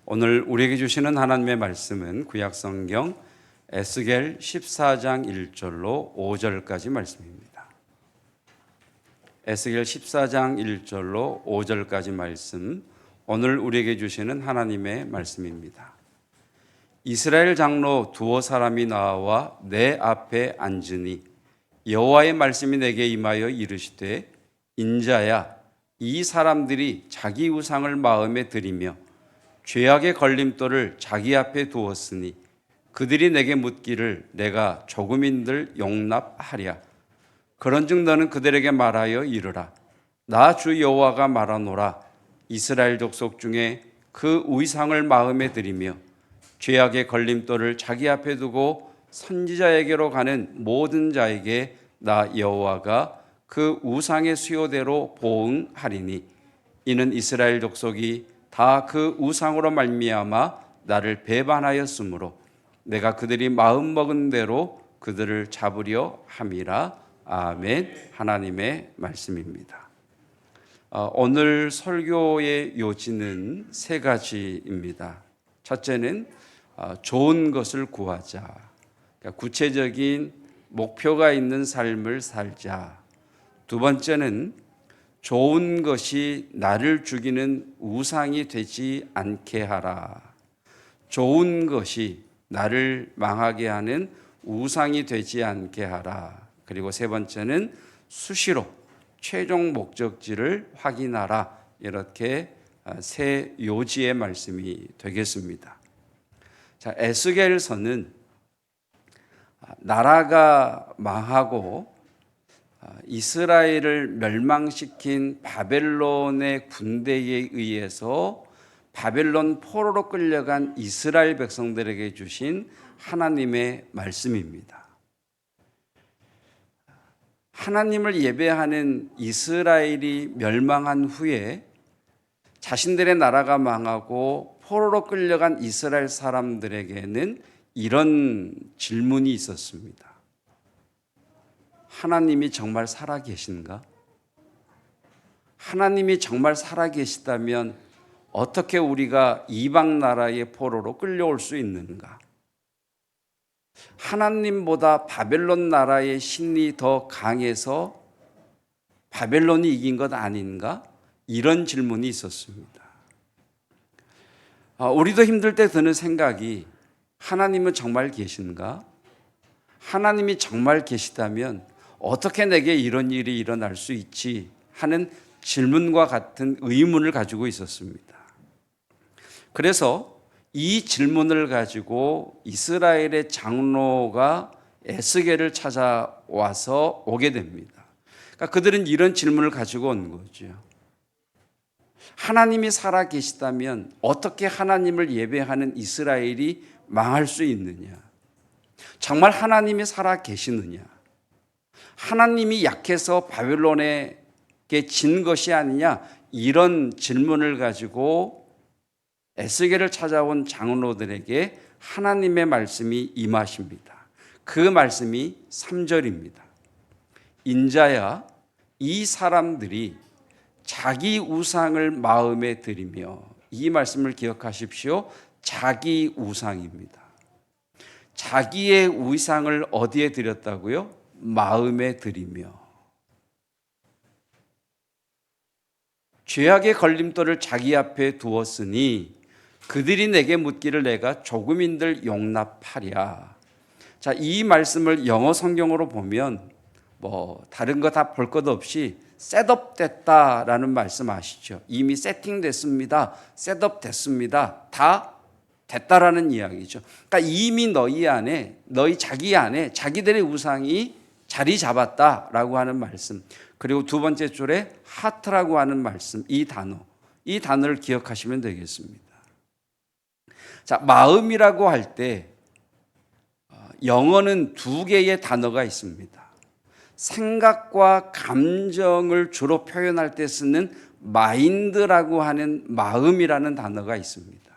오늘 우리에게 주시는 하나님의 말씀은 구약성경 에스겔 14장 1절로 5절까지 말씀입니다. 에스겔 14장 1절로 5절까지 말씀, 오늘 우리에게 주시는 하나님의 말씀입니다. 이스라엘 장로 두어 사람이 나와 내 앞에 앉으니 여호와의 말씀이 내게 임하여 이르시되, 인자야, 이 사람들이 자기 우상을 마음에 들이며 죄악의 걸림돌을 자기 앞에 두었으니 그들이 내게 묻기를 내가 조금인들 용납하랴. 그런즉 너는 그들에게 말하여 이르라. 나 주 여호와가 말하노라. 이스라엘 족속 중에 그 우상을 마음에 들이며 죄악의 걸림돌을 자기 앞에 두고 선지자에게로 가는 모든 자에게 나 여호와가 그 우상의 수요대로 보응하리니, 이는 이스라엘 족속이 다 그 우상으로 말미암아 나를 배반하였으므로 내가 그들이 마음 먹은 대로 그들을 잡으려 함이라. 아멘. 하나님의 말씀입니다. 오늘 설교의 요지는 세 가지입니다. 첫째는 좋은 것을 구하자. 그러니까 구체적인 목표가 있는 삶을 살자. 두 번째는 좋은 것이 나를 죽이는 우상이 되지 않게 하라. 좋은 것이 나를 망하게 하는 우상이 되지 않게 하라. 그리고 세 번째는 수시로 최종 목적지를 확인하라. 이렇게 세 요지의 말씀이 되겠습니다. 자, 에스겔서는 나라가 망하고 이스라엘을 멸망시킨 바벨론의 군대에 의해서 바벨론 포로로 끌려간 이스라엘 백성들에게 주신 하나님의 말씀입니다. 하나님을 예배하는 이스라엘이 멸망한 후에 자신들의 나라가 망하고 포로로 끌려간 이스라엘 사람들에게는 이런 질문이 있었습니다. 하나님이 정말 살아계신가? 하나님이 정말 살아계시다면 어떻게 우리가 이방 나라의 포로로 끌려올 수 있는가? 하나님보다 바벨론 나라의 신이 더 강해서 바벨론이 이긴 것 아닌가? 이런 질문이 있었습니다. 우리도 힘들 때 드는 생각이, 하나님은 정말 계신가? 하나님이 정말 계시다면 어떻게 내게 이런 일이 일어날 수 있지? 하는 질문과 같은 의문을 가지고 있었습니다. 그래서 이 질문을 가지고 이스라엘의 장로가 에스겔을 찾아와서 오게 됩니다. 그러니까 그들은 이런 질문을 가지고 온 거죠. 하나님이 살아 계시다면 어떻게 하나님을 예배하는 이스라엘이 망할 수 있느냐? 정말 하나님이 살아 계시느냐? 하나님이 약해서 바벨론에게 진 것이 아니냐? 이런 질문을 가지고 에스겔을 찾아온 장로들에게 하나님의 말씀이 임하십니다. 그 말씀이 3절입니다. 인자야, 이 사람들이 자기 우상을 마음에 들이며, 이 말씀을 기억하십시오. 자기 우상입니다. 자기의 우상을 어디에 드렸다고요? 마음에 들이며. 죄악의 걸림돌을 자기 앞에 두었으니 그들이 내게 묻기를 내가 조금인들 용납하랴. 자, 이 말씀을 영어 성경으로 보면 다른 거 다 볼 것 없이 셋업 됐다라는 말씀 아시죠? 이미 세팅됐습니다. 셋업 됐습니다. 다 됐다라는 이야기죠. 그러니까 이미 너희 자기 안에 자기들의 우상이 자리 잡았다라고 하는 말씀. 그리고 두 번째 줄에 하트라고 하는 말씀, 이 단어를 기억하시면 되겠습니다. 자, 마음이라고 할 때 영어는 두 개의 단어가 있습니다. 생각과 감정을 주로 표현할 때 쓰는 마인드라고 하는 마음이라는 단어가 있습니다.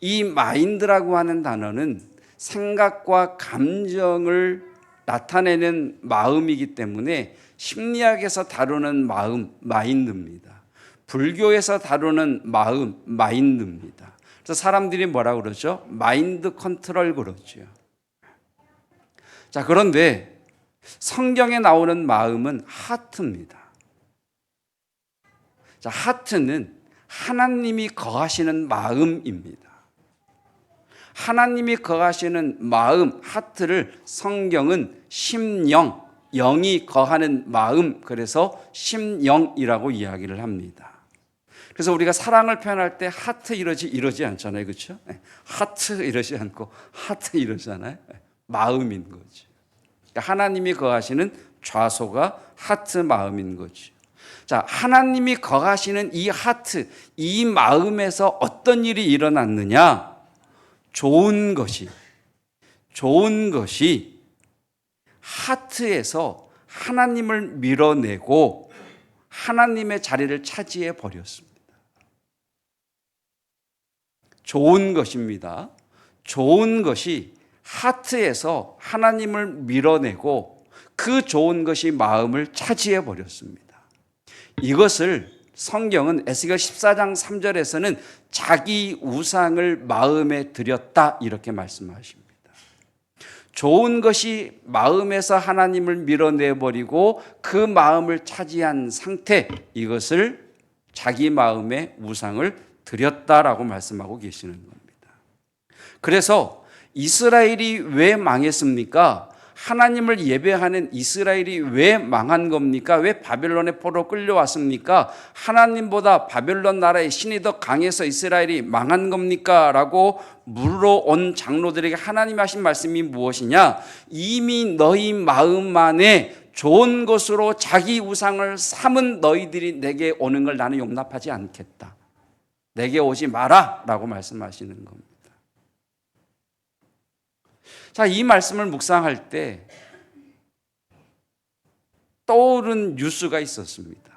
이 마인드라고 하는 단어는 생각과 감정을 나타내는 마음이기 때문에 심리학에서 다루는 마음, 마인드입니다. 불교에서 다루는 마음, 마인드입니다. 그래서 사람들이 뭐라 그러죠? 마인드 컨트롤 그러죠. 자, 그런데 성경에 나오는 마음은 하트입니다. 자, 하트는 하나님이 거하시는 마음입니다. 하나님이 거하시는 마음, 하트를 성경은 심령, 영이 거하는 마음, 그래서 심영이라고 이야기를 합니다. 그래서 우리가 사랑을 표현할 때 하트 이러지 않잖아요. 그렇죠? 하트 이러지 않고 하트 이러잖아요. 마음인 거지. 그러니까 하나님이 거하시는 좌소가 하트 마음인 거죠. 자, 하나님이 거하시는 이 하트, 이 마음에서 어떤 일이 일어났느냐? 좋은 것이 하트에서 하나님을 밀어내고 하나님의 자리를 차지해 버렸습니다. 좋은 것입니다. 좋은 것이 하트에서 하나님을 밀어내고 그 좋은 것이 마음을 차지해 버렸습니다. 이것을 성경은 에스겔 14장 3절에서는 자기 우상을 마음에 들였다 이렇게 말씀하십니다. 좋은 것이 마음에서 하나님을 밀어내버리고 그 마음을 차지한 상태, 이것을 자기 마음의 우상을 들였다라고 말씀하고 계시는 겁니다. 그래서 이스라엘이 왜 망했습니까? 하나님을 예배하는 이스라엘이 왜 망한 겁니까? 왜 바벨론의 포로 끌려왔습니까? 하나님보다 바벨론 나라의 신이 더 강해서 이스라엘이 망한 겁니까? 라고 물어온 장로들에게 하나님 하신 말씀이 무엇이냐? 이미 너희 마음 안에 좋은 것으로 자기 우상을 삼은 너희들이 내게 오는 걸 나는 용납하지 않겠다. 내게 오지 마라 라고 말씀하시는 겁니다. 자, 이 말씀을 묵상할 때 떠오른 뉴스가 있었습니다.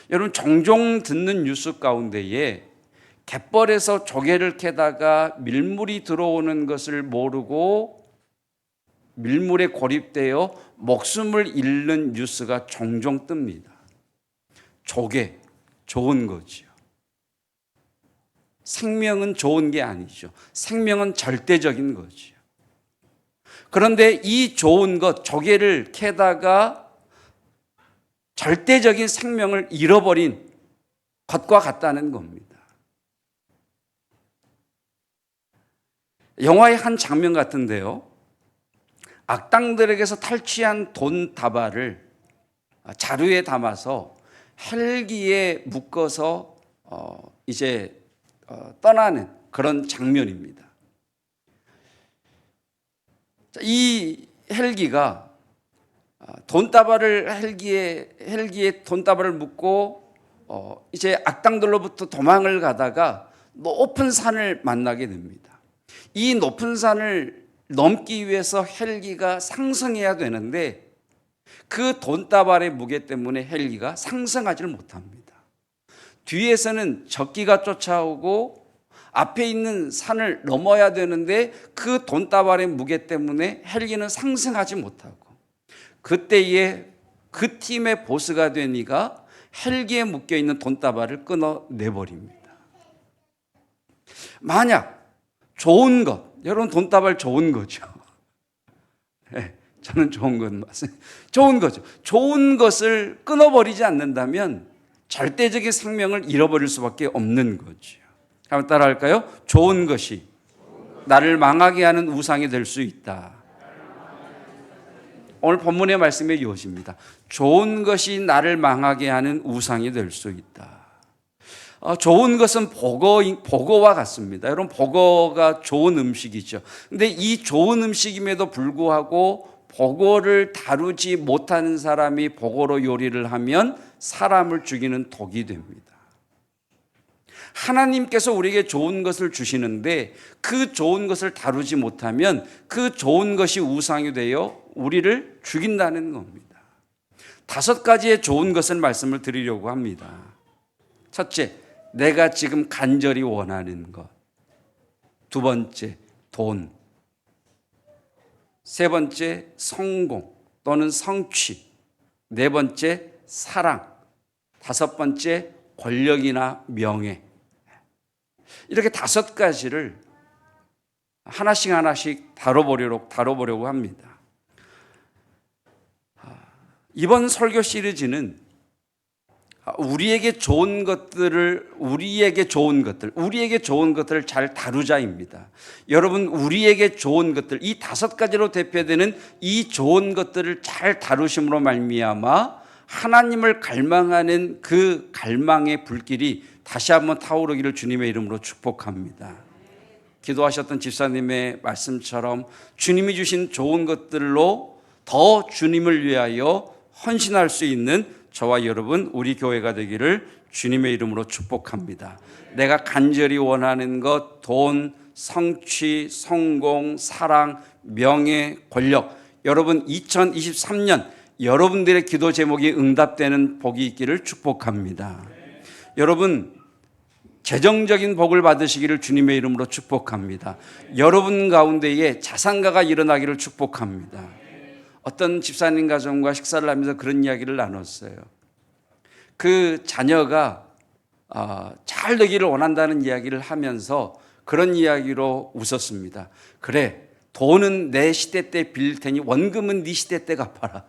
여러분, 종종 듣는 뉴스 가운데에 갯벌에서 조개를 캐다가 밀물이 들어오는 것을 모르고 밀물에 고립되어 목숨을 잃는 뉴스가 종종 뜹니다. 조개, 좋은 거죠. 생명은 좋은 게 아니죠. 생명은 절대적인 거죠. 그런데 이 좋은 것, 조개를 캐다가 절대적인 생명을 잃어버린 것과 같다는 겁니다. 영화의 한 장면 같은데요. 악당들에게서 탈취한 돈 다발을 자루에 담아서 헬기에 묶어서 떠나는 그런 장면입니다. 이 헬기가 헬기에 돈다발을 묶고 이제 악당들로부터 도망을 가다가 높은 산을 만나게 됩니다. 이 높은 산을 넘기 위해서 헬기가 상승해야 되는데 그 돈다발의 무게 때문에 헬기가 상승하지를 못합니다. 뒤에서는 적기가 쫓아오고 앞에 있는 산을 넘어야 되는데 그 돈다발의 무게 때문에 헬기는 상승하지 못하고, 그때에 그 팀의 보스가 된 이가 헬기에 묶여있는 돈다발을 끊어내버립니다. 만약 좋은 것, 여러분 돈다발 좋은 거죠. 네, 저는 좋은 것 맞습니다. 좋은 거죠. 좋은 것을 끊어버리지 않는다면 절대적인 생명을 잃어버릴 수밖에 없는 거죠. 한번 따라 할까요? 좋은 것이 나를 망하게 하는 우상이 될 수 있다. 오늘 본문의 말씀에 이어집니다. 좋은 것이 나를 망하게 하는 우상이 될 수 있다. 좋은 것은 보거와 같습니다. 여러분, 보거가 좋은 음식이죠. 근데 이 좋은 음식임에도 불구하고 보거를 다루지 못하는 사람이 보거로 요리를 하면 사람을 죽이는 독이 됩니다. 하나님께서 우리에게 좋은 것을 주시는데 그 좋은 것을 다루지 못하면 그 좋은 것이 우상이 되어 우리를 죽인다는 겁니다. 5가지의 좋은 것을 말씀을 드리려고 합니다. 첫째, 내가 지금 간절히 원하는 것. 2번째, 돈. 3번째, 성공 또는 성취. 4번째, 사랑. 5번째, 권력이나 명예. 이렇게 5가지를 하나씩 다뤄보려고 합니다. 이번 설교 시리즈는 우리에게 좋은 것들을 잘 다루자입니다. 여러분, 우리에게 좋은 것들, 이 5가지로 대표되는 이 좋은 것들을 잘 다루심으로 말미암아 하나님을 갈망하는 그 갈망의 불길이 다시 한번 타오르기를 주님의 이름으로 축복합니다. 기도하셨던 집사님의 말씀처럼 주님이 주신 좋은 것들로 더 주님을 위하여 헌신할 수 있는 저와 여러분, 우리 교회가 되기를 주님의 이름으로 축복합니다. 내가 간절히 원하는 것, 돈, 성취, 성공, 사랑, 명예, 권력, 여러분 2023년 여러분들의 기도 제목이 응답되는 복이 있기를 축복합니다. 여러분, 재정적인 복을 받으시기를 주님의 이름으로 축복합니다. 여러분 가운데에 자산가가 일어나기를 축복합니다. 어떤 집사님 가정과 식사를 하면서 그런 이야기를 나눴어요. 그 자녀가 잘 되기를 원한다는 이야기를 하면서 그런 이야기로 웃었습니다. 그래, 돈은 내 시대 때 빌릴 테니 원금은 네 시대 때 갚아라.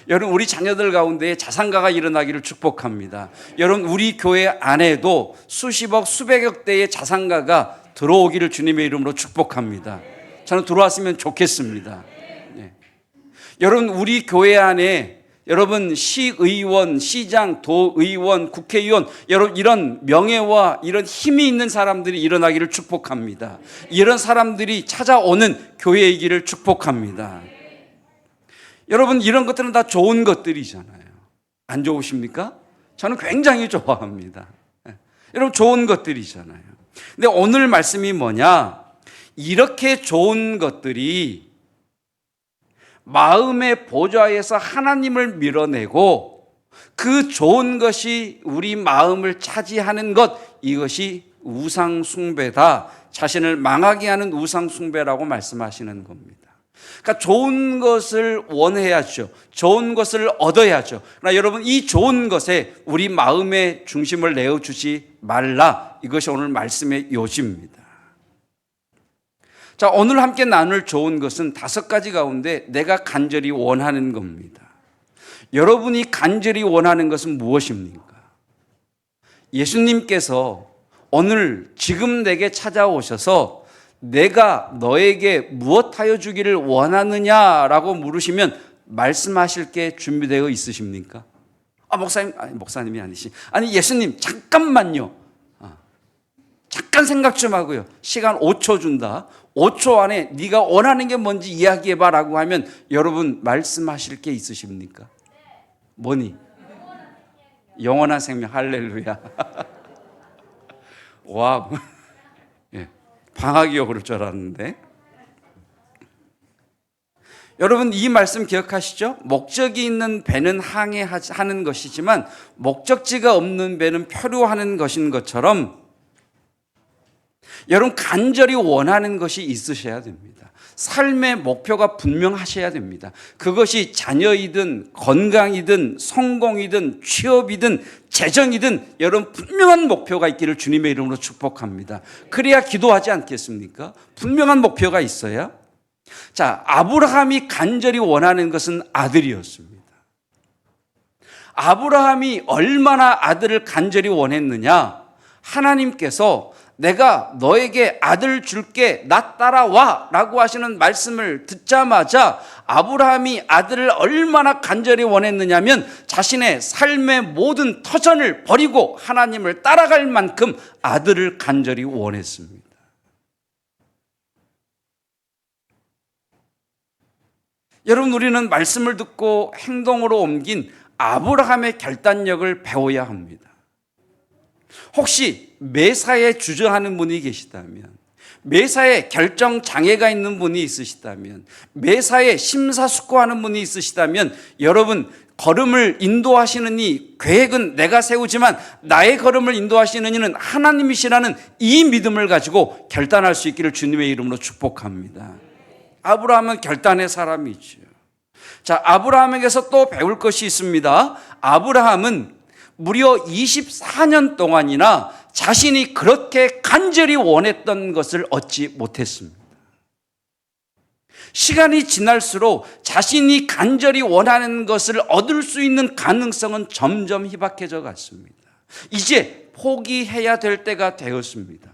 여러분, 우리 자녀들 가운데 자산가가 일어나기를 축복합니다. 여러분, 우리 교회 안에도 수십억, 수백억 대의 자산가가 들어오기를 주님의 이름으로 축복합니다. 저는 들어왔으면 좋겠습니다. 네. 여러분, 우리 교회 안에 여러분 시의원, 시장, 도의원, 국회의원, 여러분 이런 명예와 이런 힘이 있는 사람들이 일어나기를 축복합니다. 이런 사람들이 찾아오는 교회이기를 축복합니다. 여러분, 이런 것들은 다 좋은 것들이잖아요. 안 좋으십니까? 저는 굉장히 좋아합니다. 여러분, 좋은 것들이잖아요. 근데 오늘 말씀이 뭐냐? 이렇게 좋은 것들이 마음의 보좌에서 하나님을 밀어내고 그 좋은 것이 우리 마음을 차지하는 것, 이것이 우상숭배다. 자신을 망하게 하는 우상숭배라고 말씀하시는 겁니다. 그러니까 좋은 것을 원해야죠. 좋은 것을 얻어야죠. 그러나 여러분, 이 좋은 것에 우리 마음의 중심을 내어주지 말라. 이것이 오늘 말씀의 요지입니다. 자, 오늘 함께 나눌 좋은 것은 5가지 가운데 내가 간절히 원하는 겁니다. 여러분이 간절히 원하는 것은 무엇입니까? 예수님께서 오늘 지금 내게 찾아오셔서 내가 너에게 무엇하여 주기를 원하느냐라고 물으시면 말씀하실 게 준비되어 있으십니까? 목사님이 아니시. 아니, 예수님, 잠깐만요. 잠깐 생각 좀 하고요. 시간 5초 준다. 5초 안에 네가 원하는 게 뭔지 이야기해봐라고 하면 여러분 말씀하실 게 있으십니까? 뭐니? 영원한 생명. 할렐루야. 와, 예, 방학이요 그럴 줄 알았는데. 여러분, 이 말씀 기억하시죠? 목적이 있는 배는 항해하는 것이지만 목적지가 없는 배는 표류하는 것인 것처럼 여러분, 간절히 원하는 것이 있으셔야 됩니다. 삶의 목표가 분명하셔야 됩니다. 그것이 자녀이든 건강이든 성공이든 취업이든 재정이든 여러분 분명한 목표가 있기를 주님의 이름으로 축복합니다. 그래야 기도하지 않겠습니까? 분명한 목표가 있어야. 자, 아브라함이 간절히 원하는 것은 아들이었습니다. 아브라함이 얼마나 아들을 간절히 원했느냐? 하나님께서 내가 너에게 아들 줄게, 나 따라와 라고 하시는 말씀을 듣자마자 아브라함이 아들을 얼마나 간절히 원했느냐면 자신의 삶의 모든 터전을 버리고 하나님을 따라갈 만큼 아들을 간절히 원했습니다. 여러분, 우리는 말씀을 듣고 행동으로 옮긴 아브라함의 결단력을 배워야 합니다. 혹시 매사에 주저하는 분이 계시다면, 매사에 결정 장애가 있는 분이 있으시다면, 매사에 심사숙고하는 분이 있으시다면 여러분, 걸음을 인도하시는 이 계획은 내가 세우지만 나의 걸음을 인도하시는 이는 하나님이시라는 이 믿음을 가지고 결단할 수 있기를 주님의 이름으로 축복합니다. 아브라함은 결단의 사람이죠. 자, 아브라함에게서 또 배울 것이 있습니다. 아브라함은 무려 24년 동안이나 자신이 그렇게 간절히 원했던 것을 얻지 못했습니다. 시간이 지날수록 자신이 간절히 원하는 것을 얻을 수 있는 가능성은 점점 희박해져 갔습니다. 이제 포기해야 될 때가 되었습니다.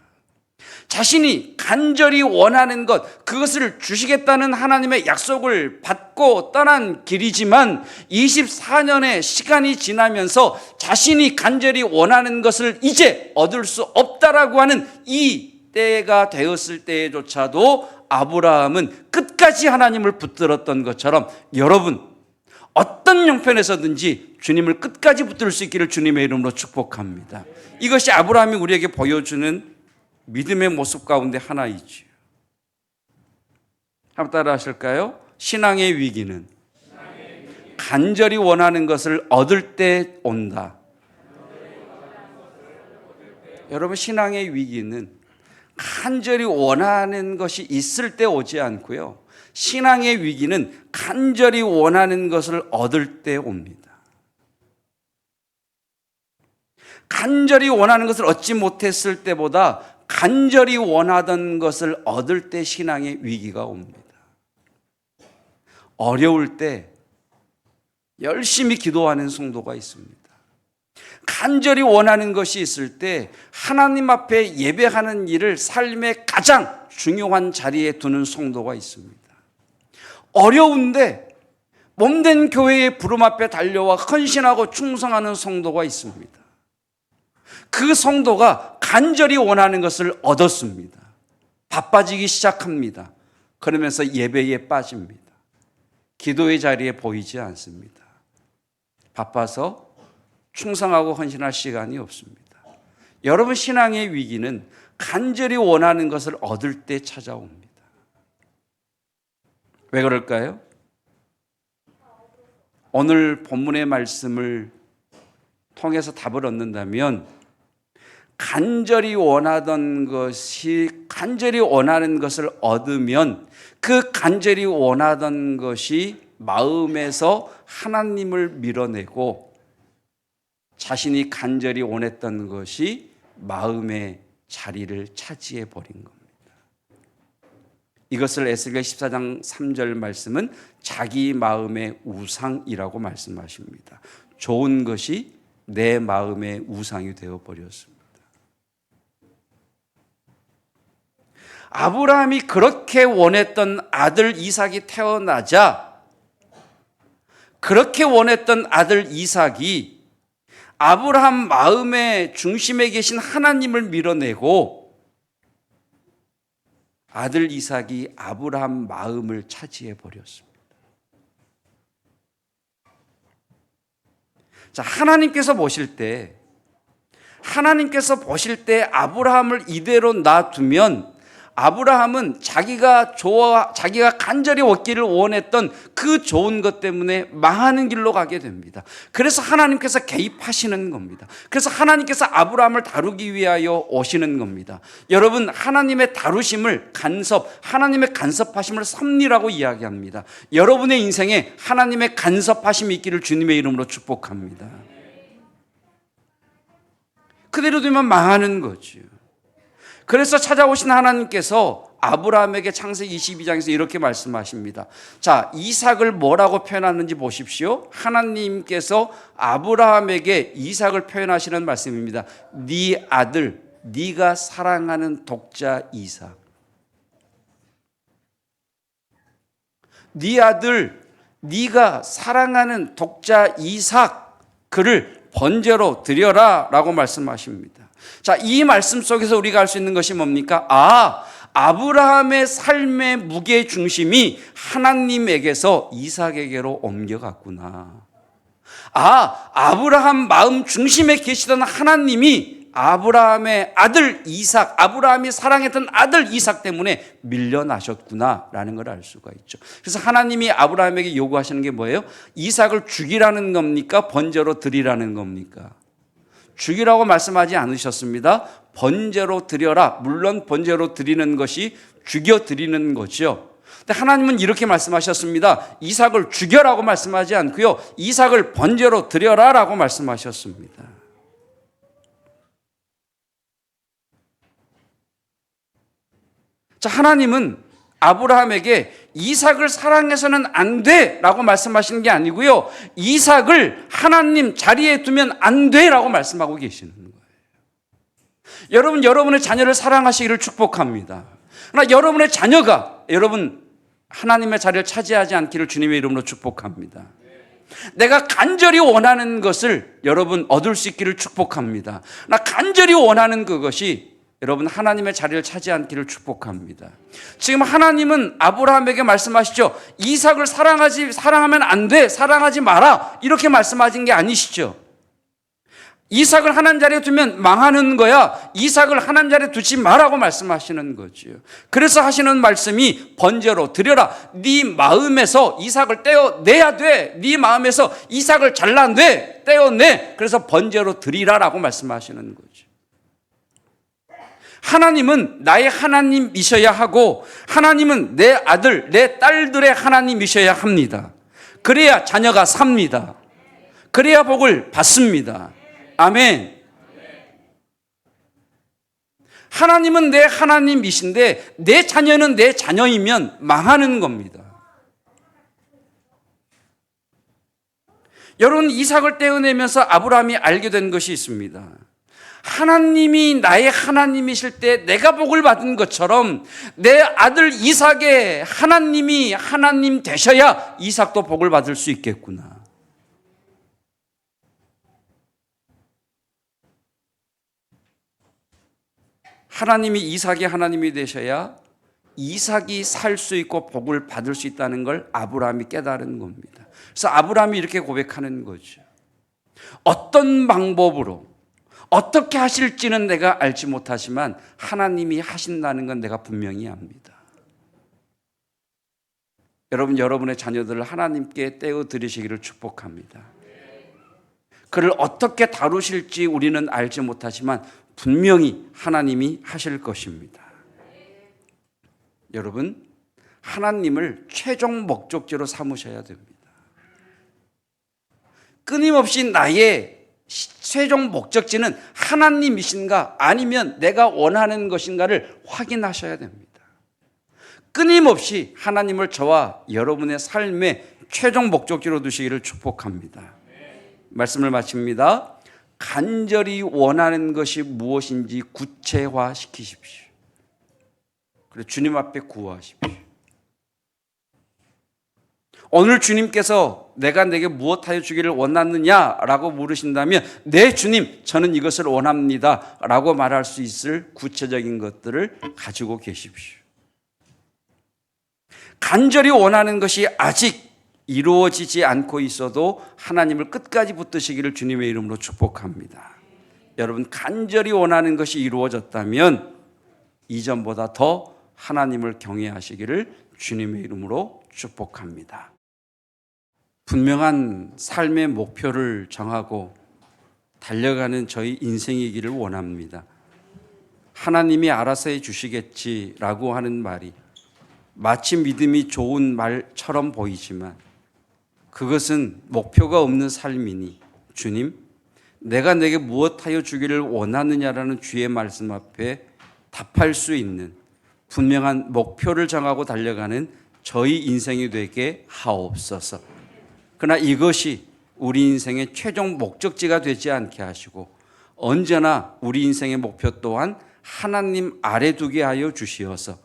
자신이 간절히 원하는 것, 그것을 주시겠다는 하나님의 약속을 받고 떠난 길이지만 24년의 시간이 지나면서 자신이 간절히 원하는 것을 이제 얻을 수 없다라고 하는 이 때가 되었을 때조차도 아브라함은 끝까지 하나님을 붙들었던 것처럼 여러분 어떤 형편에서든지 주님을 끝까지 붙들 수 있기를 주님의 이름으로 축복합니다. 이것이 아브라함이 우리에게 보여주는 믿음의 모습 가운데 하나이지요. 한번 따라 하실까요? 신앙의 위기는 간절히 원하는 것을 얻을 때 온다. 여러분, 신앙의 위기는 간절히 원하는 것이 있을 때 오지 않고요. 신앙의 위기는 간절히 원하는 것을 얻을 때 옵니다. 간절히 원하는 것을 얻지 못했을 때보다 간절히 원하던 것을 얻을 때 신앙의 위기가 옵니다. 어려울 때 열심히 기도하는 성도가 있습니다. 간절히 원하는 것이 있을 때 하나님 앞에 예배하는 일을 삶의 가장 중요한 자리에 두는 성도가 있습니다. 어려운데 몸된 교회의 부름 앞에 달려와 헌신하고 충성하는 성도가 있습니다. 그 성도가 간절히 원하는 것을 얻었습니다. 바빠지기 시작합니다. 그러면서 예배에 빠집니다. 기도의 자리에 보이지 않습니다. 바빠서 충성하고 헌신할 시간이 없습니다. 여러분, 신앙의 위기는 간절히 원하는 것을 얻을 때 찾아옵니다. 왜 그럴까요? 오늘 본문의 말씀을 통해서 답을 얻는다면 간절히 원하던 것이 간절히 원하는 것을 얻으면 그 간절히 원하던 것이 마음에서 하나님을 밀어내고 자신이 간절히 원했던 것이 마음의 자리를 차지해 버린 겁니다. 이것을 에스겔 14장 3절 말씀은 자기 마음의 우상이라고 말씀하십니다. 좋은 것이 내 마음의 우상이 되어 버렸습니다. 아브라함이 그렇게 원했던 아들 이삭이 태어나자 그렇게 원했던 아들 이삭이 아브라함 마음의 중심에 계신 하나님을 밀어내고 아들 이삭이 아브라함 마음을 차지해 버렸습니다. 자, 하나님께서 보실 때 아브라함을 이대로 놔두면 아브라함은 자기가 간절히 얻기를 원했던 그 좋은 것 때문에 망하는 길로 가게 됩니다. 그래서 하나님께서 개입하시는 겁니다. 그래서 하나님께서 아브라함을 다루기 위하여 오시는 겁니다. 여러분, 하나님의 다루심을 하나님의 간섭하심을 섭리라고 이야기합니다. 여러분의 인생에 하나님의 간섭하심이 있기를 주님의 이름으로 축복합니다. 그대로 두면 망하는 거죠. 그래서 찾아오신 하나님께서 아브라함에게 창세기 22장에서 이렇게 말씀하십니다. 자, 이삭을 뭐라고 표현하는지 보십시오. 하나님께서 아브라함에게 이삭을 표현하시는 말씀입니다. 네 아들, 네가 사랑하는 독자 이삭. 네 아들, 네가 사랑하는 독자 이삭, 그를 번제로 드려라 라고 말씀하십니다. 자, 이 말씀 속에서 우리가 알 수 있는 것이 뭡니까? 아브라함의 삶의 무게 중심이 하나님에게서 이삭에게로 옮겨갔구나. 아브라함 마음 중심에 계시던 하나님이 아브라함의 아들 이삭, 아브라함이 사랑했던 아들 이삭 때문에 밀려나셨구나라는 걸 알 수가 있죠. 그래서 하나님이 아브라함에게 요구하시는 게 뭐예요? 이삭을 죽이라는 겁니까? 번제로 드리라는 겁니까? 죽이라고 말씀하지 않으셨습니다. 번제로 드려라. 물론 번제로 드리는 것이 죽여 드리는 거죠. 근데 하나님은 이렇게 말씀하셨습니다. 이삭을 죽여라고 말씀하지 않고요. 이삭을 번제로 드려라라고 말씀하셨습니다. 자, 하나님은 아브라함에게 이삭을 사랑해서는 안 돼라고 말씀하시는 게 아니고요, 이삭을 하나님 자리에 두면 안 돼라고 말씀하고 계시는 거예요. 여러분, 여러분의 자녀를 사랑하시기를 축복합니다. 그러나 여러분의 자녀가 여러분 하나님의 자리를 차지하지 않기를 주님의 이름으로 축복합니다. 내가 간절히 원하는 것을 여러분 얻을 수 있기를 축복합니다. 나 간절히 원하는 그것이 여러분 하나님의 자리를 차지 않기를 축복합니다. 지금 하나님은 아브라함에게 말씀하시죠. 이삭을 사랑하면 안 돼, 사랑하지 마라, 이렇게 말씀하신 게 아니시죠. 이삭을 하나님 자리에 두면 망하는 거야, 이삭을 하나님 자리에 두지 마라고 말씀하시는 거죠. 그래서 하시는 말씀이 번제로 드려라. 네 마음에서 이삭을 떼어내야 돼. 네 마음에서 이삭을 잘라내, 떼어내. 그래서 번제로 드리라라고 말씀하시는 거죠. 하나님은 나의 하나님이셔야 하고, 하나님은 내 아들, 내 딸들의 하나님이셔야 합니다. 그래야 자녀가 삽니다. 그래야 복을 받습니다. 아멘. 하나님은 내 하나님이신데 내 자녀는 내 자녀이면 망하는 겁니다. 여러분, 이삭을 떼어내면서 아브라함이 알게 된 것이 있습니다. 하나님이 나의 하나님이실 때 내가 복을 받은 것처럼 내 아들 이삭의 하나님이 하나님 되셔야 이삭도 복을 받을 수 있겠구나. 하나님이 이삭의 하나님이 되셔야 이삭이 살 수 있고 복을 받을 수 있다는 걸 아브라함이 깨달은 겁니다. 그래서 아브라함이 이렇게 고백하는 거죠. 어떤 방법으로 어떻게 하실지는 내가 알지 못하지만 하나님이 하신다는 건 내가 분명히 압니다. 여러분, 여러분의 자녀들을 하나님께 떼어드리시기를 축복합니다. 그를 어떻게 다루실지 우리는 알지 못하지만 분명히 하나님이 하실 것입니다. 여러분, 하나님을 최종 목적지로 삼으셔야 됩니다. 끊임없이 나의 최종 목적지는 하나님이신가 아니면 내가 원하는 것인가를 확인하셔야 됩니다. 끊임없이 하나님을 저와 여러분의 삶의 최종 목적지로 두시기를 축복합니다. 말씀을 마칩니다. 간절히 원하는 것이 무엇인지 구체화시키십시오. 그리고 주님 앞에 구하십시오. 오늘 주님께서 내가 내게 무엇하여 주기를 원하느냐라고 물으신다면 네 주님, 저는 이것을 원합니다 라고 말할 수 있을 구체적인 것들을 가지고 계십시오. 간절히 원하는 것이 아직 이루어지지 않고 있어도 하나님을 끝까지 붙드시기를 주님의 이름으로 축복합니다. 여러분, 간절히 원하는 것이 이루어졌다면 이전보다 더 하나님을 경외하시기를 주님의 이름으로 축복합니다. 분명한 삶의 목표를 정하고 달려가는 저희 인생이기를 원합니다. 하나님이 알아서 해주시겠지라고 하는 말이 마치 믿음이 좋은 말처럼 보이지만 그것은 목표가 없는 삶이니 주님, 내가 내게 무엇하여 주기를 원하느냐라는 주의 말씀 앞에 답할 수 있는 분명한 목표를 정하고 달려가는 저희 인생이 되게 하옵소서. 그러나 이것이 우리 인생의 최종 목적지가 되지 않게 하시고 언제나 우리 인생의 목표 또한 하나님 아래 두게 하여 주시어서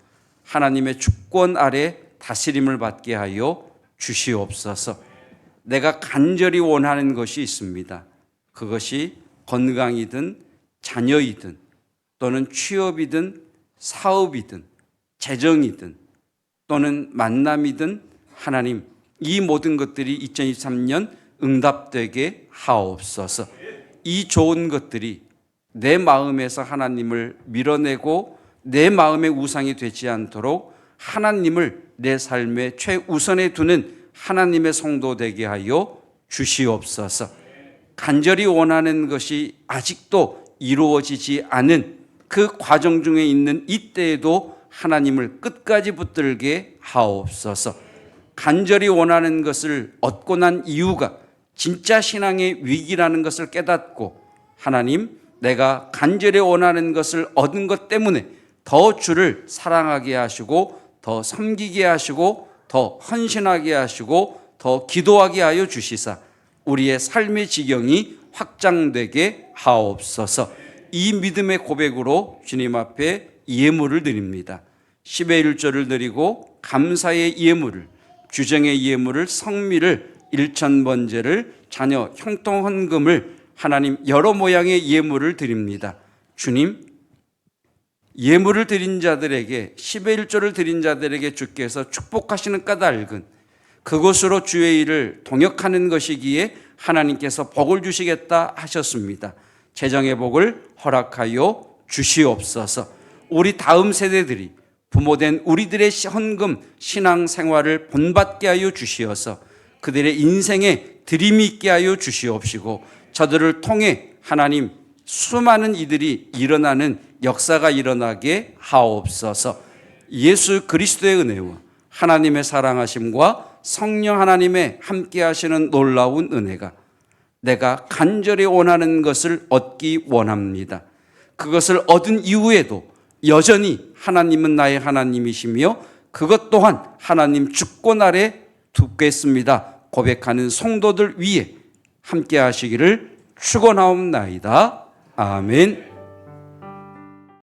하나님의 주권 아래 다스림을 받게 하여 주시옵소서. 내가 간절히 원하는 것이 있습니다. 그것이 건강이든 자녀이든 또는 취업이든 사업이든 재정이든 또는 만남이든 하나님, 이 모든 것들이 2023년 응답되게 하옵소서. 이 좋은 것들이 내 마음에서 하나님을 밀어내고 내 마음의 우상이 되지 않도록 하나님을 내 삶의 최우선에 두는 하나님의 성도 되게 하여 주시옵소서. 간절히 원하는 것이 아직도 이루어지지 않은 그 과정 중에 있는 이때에도 하나님을 끝까지 붙들게 하옵소서. 간절히 원하는 것을 얻고 난 이유가 진짜 신앙의 위기라는 것을 깨닫고 하나님, 내가 간절히 원하는 것을 얻은 것 때문에 더 주를 사랑하게 하시고 더 섬기게 하시고 더 헌신하게 하시고 더 기도하게 하여 주시사 우리의 삶의 지경이 확장되게 하옵소서. 이 믿음의 고백으로 주님 앞에 예물을 드립니다. 10의 1조를 드리고 감사의 예물을, 규정의 예물을, 성미를, 일천번제를, 자녀 형통 헌금을, 하나님 여러 모양의 예물을 드립니다. 주님, 예물을 드린 자들에게, 10의 1조를 드린 자들에게 주께서 축복하시는 까닭은 그것으로 주의 일을 동역하는 것이기에 하나님께서 복을 주시겠다 하셨습니다. 재정의 복을 허락하여 주시옵소서. 우리 다음 세대들이 부모된 우리들의 헌금 신앙생활을 본받게 하여 주시어서 그들의 인생에 드림이 있게 하여 주시옵시고 저들을 통해 하나님 수많은 이들이 일어나는 역사가 일어나게 하옵소서. 예수 그리스도의 은혜와 하나님의 사랑하심과 성령 하나님의 함께 하시는 놀라운 은혜가 내가 간절히 원하는 것을 얻기 원합니다. 그것을 얻은 이후에도 여전히 하나님은 나의 하나님이시며 그것 또한 하나님 주권 아래 두겠습니다 고백하는 성도들 위에 함께 하시기를 축원하옵나이다. 아멘.